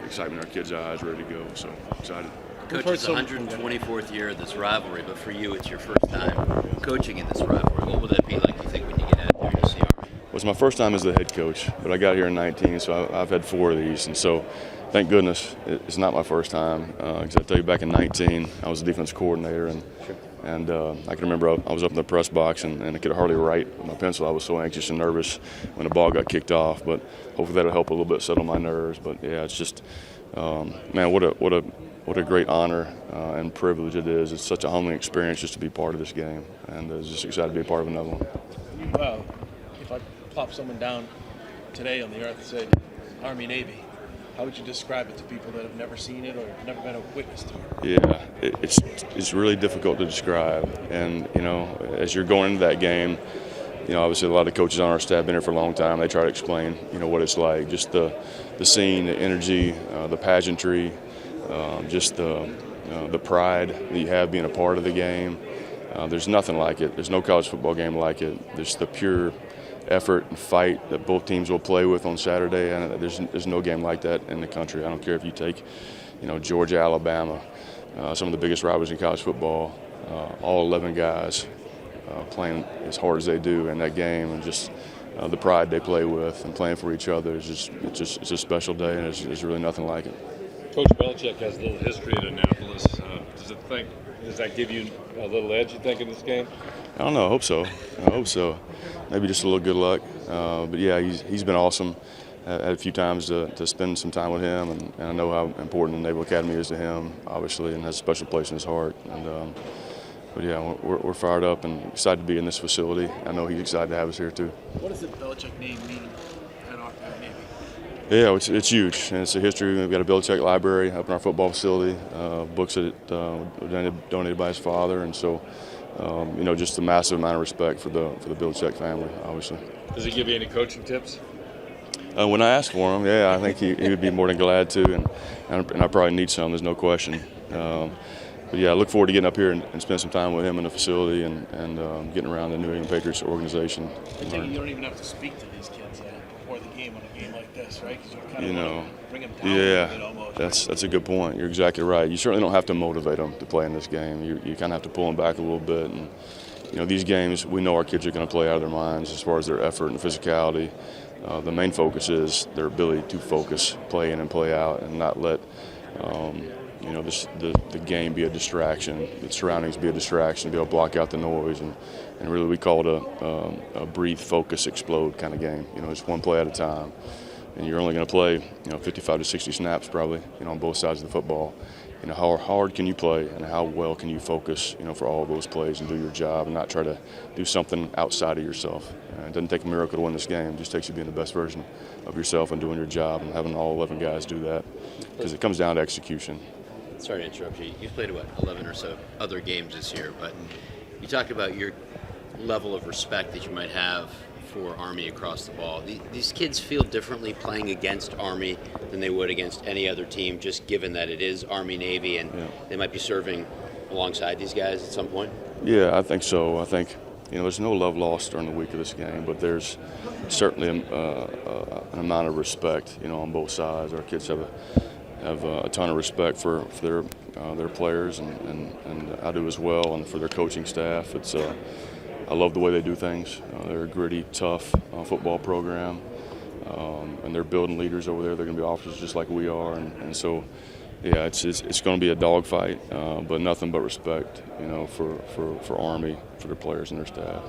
excitement in our kids' eyes, ready to go. So excited. Coach, it's the 124th year of this rivalry, but for you, it's your first time coaching in this rivalry. What will that be like, you think, when you get out there and you see Army? Well, it's my first time as the head coach, but I got here in 19, so I've had 4 of these. And so thank goodness it's not my first time. Because I tell you, back in 19, I was a defense coordinator, and I can remember I was up in the press box and I could hardly write with my pencil. I was so anxious and nervous when the ball got kicked off. But hopefully that'll help a little bit settle my nerves. But yeah, it's just, man, what a great honor and privilege it is. It's such a humbling experience just to be part of this game, and just excited to be a part of another one. Well, if I plop someone down today on the earth and say Army Navy, how would you describe it to people that have never seen it or never been a witness to it? Yeah, it's really difficult to describe. And, you know, as you're going into that game, you know, obviously a lot of coaches on our staff have been here for a long time. They try to explain, you know, what it's like. Just the scene, the energy, the pageantry, just the pride that you have being a part of the game. There's nothing like it. There's no college football game like it. There's the pure effort and fight that both teams will play with on Saturday, and there's no game like that in the country. I don't care if you take, you know, Georgia, Alabama, some of the biggest rivalries in college football, all 11 guys playing as hard as they do in that game, and just the pride they play with and playing for each other is it's a special day, and there's really nothing like it. Coach Belichick has a little history at Annapolis. Does that give you a little edge, you think, in this game? I don't know. I hope so. Maybe just a little good luck. But yeah, he's been awesome. I had a few times to spend some time with him, and I know how important the Naval Academy is to him, obviously, and has a special place in his heart. But yeah, we're fired up and excited to be in this facility. I know he's excited to have us here too. What does the Belichick name mean at Navy? Yeah, it's huge, and it's a history. We've got a Belichick library up in our football facility, books that donated by his father, and so you know, just a massive amount of respect for the Belichick family, obviously. Does he give you any coaching tips? When I ask for him, yeah, I think he would be more than glad to, and I probably need some. There's no question. But yeah, I look forward to getting up here and spend some time with him in the facility and getting around the New England Patriots organization. You don't even have to speak to these kids before the game on a game like this, right? Because you kind of bring them down a little bit almost. That's a good point. You're exactly right. You certainly don't have to motivate them to play in this game. You kind of have to pull them back a little bit. And you know, these games, we know our kids are going to play out of their minds as far as their effort and physicality. The main focus is their ability to focus, play in and play out, and not let you know, the game be a distraction, the surroundings be a distraction, be able to block out the noise, and really we call it a breathe, focus, explode kind of game. You know, it's one play at a time, and you're only going to play, you know, 55 to 60 snaps probably, you know, on both sides of the football. You know, how hard can you play, and how well can you focus, you know, for all of those plays and do your job, and not try to do something outside of yourself. It doesn't take a miracle to win this game. It just takes you being the best version of yourself and doing your job, and having all 11 guys do that, because it comes down to execution. Sorry to interrupt you. You've played, 11 or so other games this year, but you talked about your level of respect that you might have for Army across the ball. These kids feel differently playing against Army than they would against any other team, just given that it is Army-Navy, and they might be serving alongside these guys at some point? Yeah, I think so. I think, you know, there's no love lost during the week of this game, but there's certainly an amount of respect, you know, on both sides. Our kids have a ton of respect for their players, and I do as well, and for their coaching staff. I love the way they do things. They're a gritty, tough football program, and they're building leaders over there. They're going to be officers just like we are, and so yeah, it's going to be a dogfight, but nothing but respect, you know, for Army, for their players and their staff.